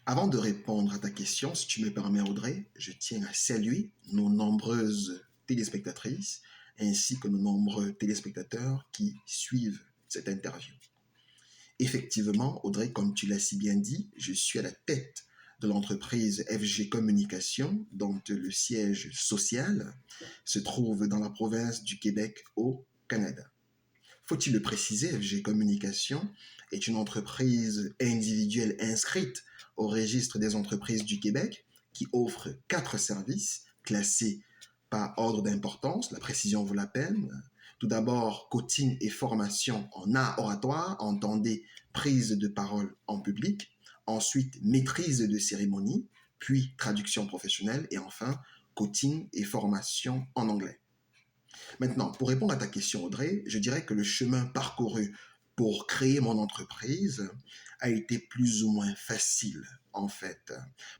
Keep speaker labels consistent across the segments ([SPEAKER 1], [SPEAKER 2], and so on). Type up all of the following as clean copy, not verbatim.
[SPEAKER 1] Avant de répondre à ta question, si tu me permets, Audrey, je tiens à saluer nos nombreuses téléspectatrices ainsi que nos nombreux téléspectateurs qui suivent cette interview. Effectivement, Audrey, comme tu l'as si bien dit, je suis à la tête de l'entreprise FG Communication, dont le siège social se trouve dans la province du Québec au Canada. Faut-il le préciser, FG Communication est une entreprise individuelle inscrite au registre des entreprises du Québec qui offre 4 services classés par ordre d'importance, la précision vaut la peine. Tout d'abord, coaching et formation en art oratoire, entendez prise de parole en public. Ensuite, maîtrise de cérémonie, puis traduction professionnelle. Et enfin, coaching et formation en anglais. Maintenant, pour répondre à ta question, Audrey, je dirais que le chemin parcouru pour créer mon entreprise a été plus ou moins facile, en fait.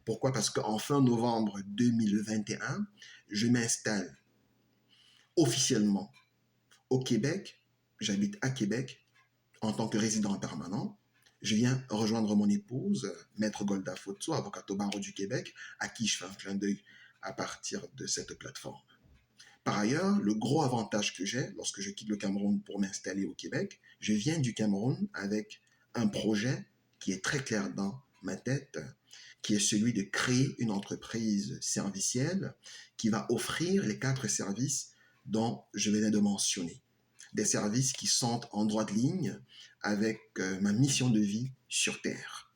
[SPEAKER 1] Pourquoi? Parce qu'en fin novembre 2021, je m'installe officiellement au Québec. J'habite à Québec en tant que résident permanent. Je viens rejoindre mon épouse, Maître Golda Fotso, avocate au barreau du Québec, à qui je fais un clin d'œil à partir de cette plateforme. Par ailleurs, le gros avantage que j'ai lorsque je quitte le Cameroun pour m'installer au Québec, je viens du Cameroun avec un projet qui est très clair dans ma tête, qui est celui de créer une entreprise servicielle qui va offrir les 4 services dont je venais de mentionner. Des services qui sont en droite ligne avec ma mission de vie sur Terre.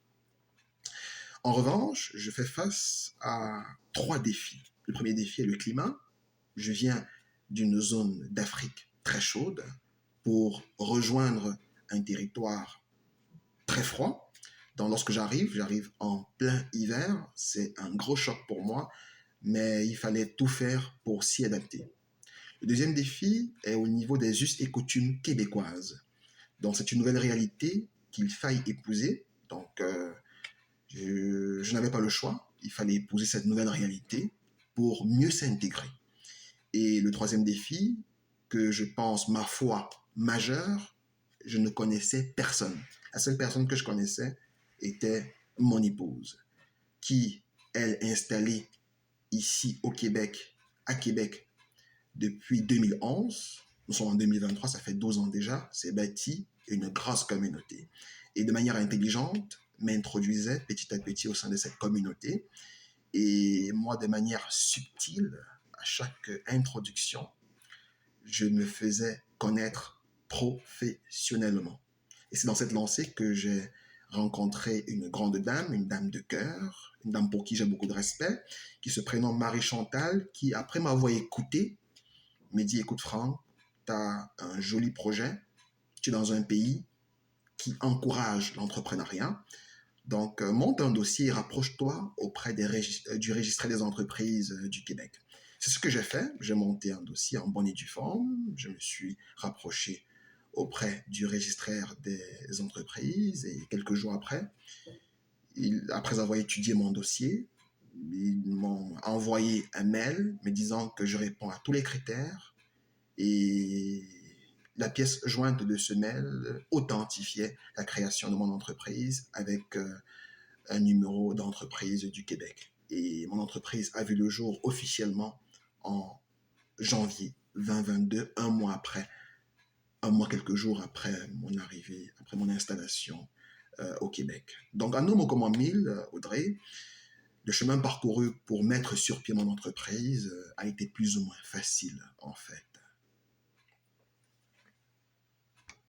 [SPEAKER 1] En revanche, je fais face à 3 défis. Le premier défi est le climat. Je viens d'une zone d'Afrique très chaude pour rejoindre un territoire très froid. Donc, lorsque j'arrive en plein hiver. C'est un gros choc pour moi, mais il fallait tout faire pour s'y adapter. Le deuxième défi est au niveau des us et coutumes québécoises. Donc, c'est une nouvelle réalité qu'il faille épouser. Donc, je n'avais pas le choix. Il fallait épouser cette nouvelle réalité pour mieux s'intégrer. Et le troisième défi, que je pense, ma foi, majeur, je ne connaissais personne. La seule personne que je connaissais était mon épouse, qui, elle, installée ici au Québec, à Québec, depuis 2011. Nous sommes en 2023, ça fait 12 ans déjà, s'est bâti une grosse communauté. Et de manière intelligente, m'introduisait petit à petit au sein de cette communauté. Et moi, de manière subtile, à chaque introduction, je me faisais connaître professionnellement. Et c'est dans cette lancée que j'ai rencontré une grande dame, une dame de cœur, une dame pour qui j'ai beaucoup de respect, qui se prénomme Marie Chantal, qui, après m'avoir écouté, me dit, écoute Franck, tu as un joli projet, tu es dans un pays qui encourage l'entrepreneuriat, donc monte un dossier et rapproche-toi auprès du registre des entreprises du Québec. C'est ce que j'ai fait, j'ai monté un dossier en bonne et due forme, je me suis rapproché auprès du registraire des entreprises et quelques jours après, après avoir étudié mon dossier, ils m'ont envoyé un mail me disant que je réponds à tous les critères et la pièce jointe de ce mail authentifiait la création de mon entreprise avec un numéro d'entreprise du Québec. Et mon entreprise a vu le jour officiellement en janvier 2022, un mois quelques jours après mon arrivée, après mon installation au Québec. Donc, en un mot comme en mille, Audrey, le chemin parcouru pour mettre sur pied mon entreprise a été plus ou moins facile, en fait.